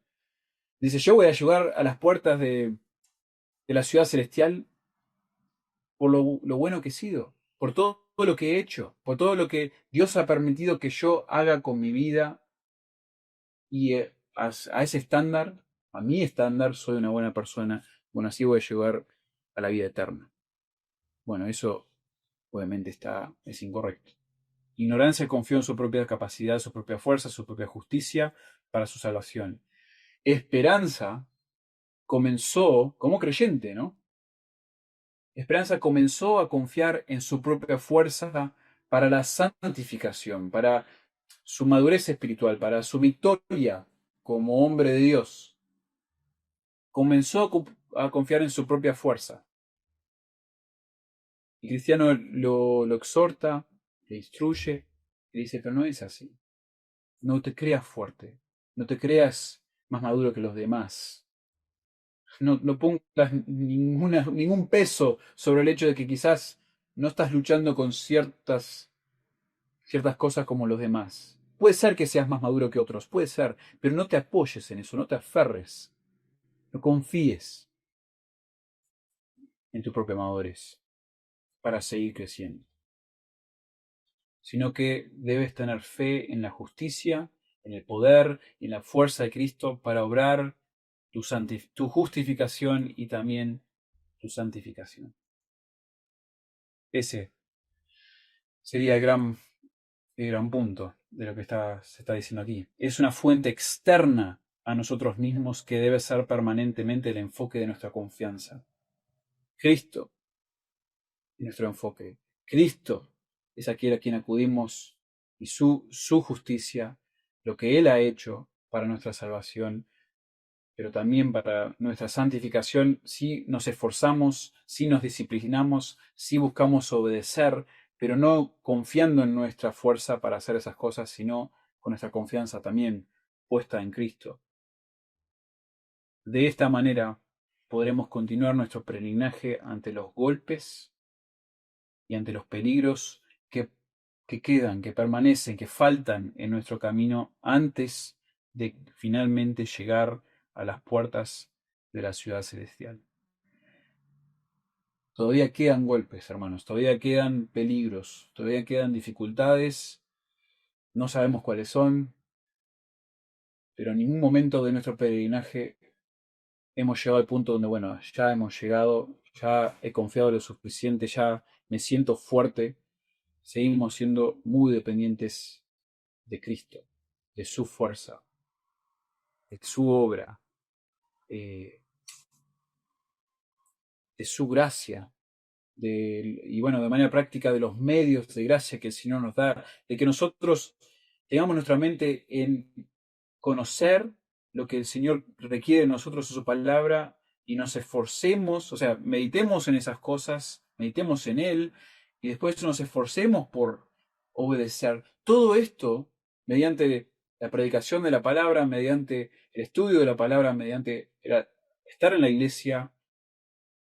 Dice, yo voy a llegar a las puertas de la ciudad celestial por lo bueno que he sido, por todo lo que he hecho, por todo lo que Dios ha permitido que yo haga con mi vida y a ese estándar, a mi estándar, soy una buena persona. Bueno, así voy a llegar a la vida eterna. Bueno, eso obviamente es incorrecto. Ignorancia confió en su propia capacidad, su propia fuerza, su propia justicia para su salvación. Esperanza comenzó como creyente, ¿no? Esperanza comenzó a confiar en su propia fuerza para la santificación, para su madurez espiritual, para su victoria como hombre de Dios. Comenzó a confiar en su propia fuerza. Y Cristiano lo exhorta, le instruye, y dice, pero no es así. No te creas fuerte, no te creas más maduro que los demás. No pongas ningún peso sobre el hecho de que quizás no estás luchando con ciertas cosas como los demás. Puede ser que seas más maduro que otros, puede ser, pero no te apoyes en eso, no te aferres, no confíes en tu propia madurez para seguir creciendo, sino que debes tener fe en la justicia, en el poder y en la fuerza de Cristo para obrar tu justificación y también tu santificación. Ese sería el gran punto de lo que se está diciendo aquí. Es una fuente externa a nosotros mismos que debe ser permanentemente el enfoque de nuestra confianza. Cristo es nuestro enfoque. Cristo es aquel a quien acudimos y su justicia, lo que Él ha hecho para nuestra salvación, pero también para nuestra santificación, si nos esforzamos, si nos disciplinamos, si buscamos obedecer, pero no confiando en nuestra fuerza para hacer esas cosas, sino con nuestra confianza también puesta en Cristo. De esta manera podremos continuar nuestro peregrinaje ante los golpes y ante los peligros que quedan, que permanecen, que faltan en nuestro camino antes de finalmente llegar a las puertas de la ciudad celestial. Todavía quedan golpes, hermanos, todavía quedan peligros, todavía quedan dificultades, no sabemos cuáles son, pero en ningún momento de nuestro peregrinaje hemos llegado al punto donde, bueno, ya hemos llegado, ya he confiado lo suficiente, ya me siento fuerte, seguimos siendo muy dependientes de Cristo, de su fuerza, de su obra, eh, de su gracia, y bueno, de manera práctica de los medios de gracia que el Señor nos da, de que nosotros tengamos nuestra mente en conocer lo que el Señor requiere de nosotros en su palabra y nos esforcemos, o sea, meditemos en esas cosas, meditemos en Él y después nos esforcemos por obedecer. Todo esto mediante la predicación de la palabra, mediante el estudio de la palabra, mediante estar en la iglesia,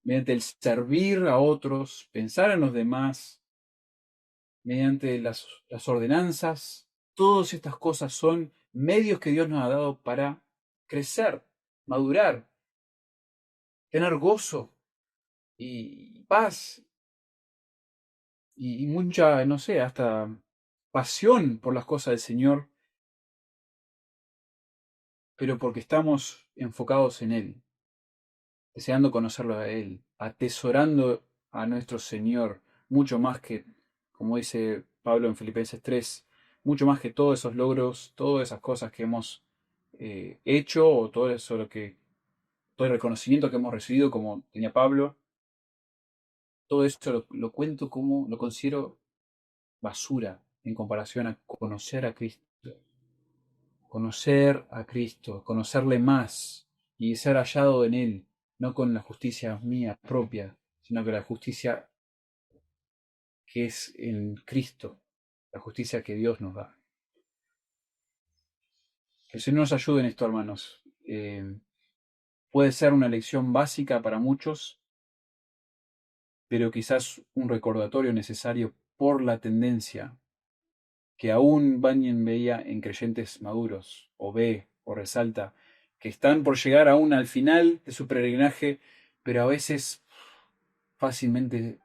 mediante el servir a otros, pensar en los demás, mediante las ordenanzas. Todas estas cosas son medios que Dios nos ha dado para crecer, madurar, tener gozo y paz y mucha, no sé, hasta pasión por las cosas del Señor, pero porque estamos enfocados en Él, deseando conocerlo a Él, atesorando a nuestro Señor, mucho más que, como dice Pablo en Filipenses 3, mucho más que todos esos logros, todas esas cosas que hemos hecho, o todo eso todo el reconocimiento que hemos recibido, como tenía Pablo, todo esto lo cuento como, lo considero basura en comparación a conocer a Cristo, conocerle más y ser hallado en Él, no con la justicia mía propia, sino que la justicia que es en Cristo, la justicia que Dios nos da. Que el Señor nos ayude en esto, hermanos. Puede ser una lección básica para muchos, pero quizás un recordatorio necesario por la tendencia que aún Bunyan veía en creyentes maduros, o ve, o resalta, que están por llegar aún al final de su peregrinaje, pero a veces fácilmente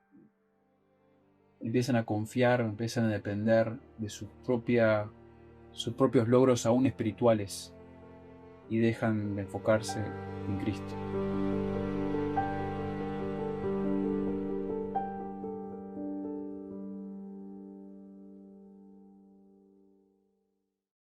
empiezan a confiar, empiezan a depender de sus propios logros aún espirituales y dejan de enfocarse en Cristo.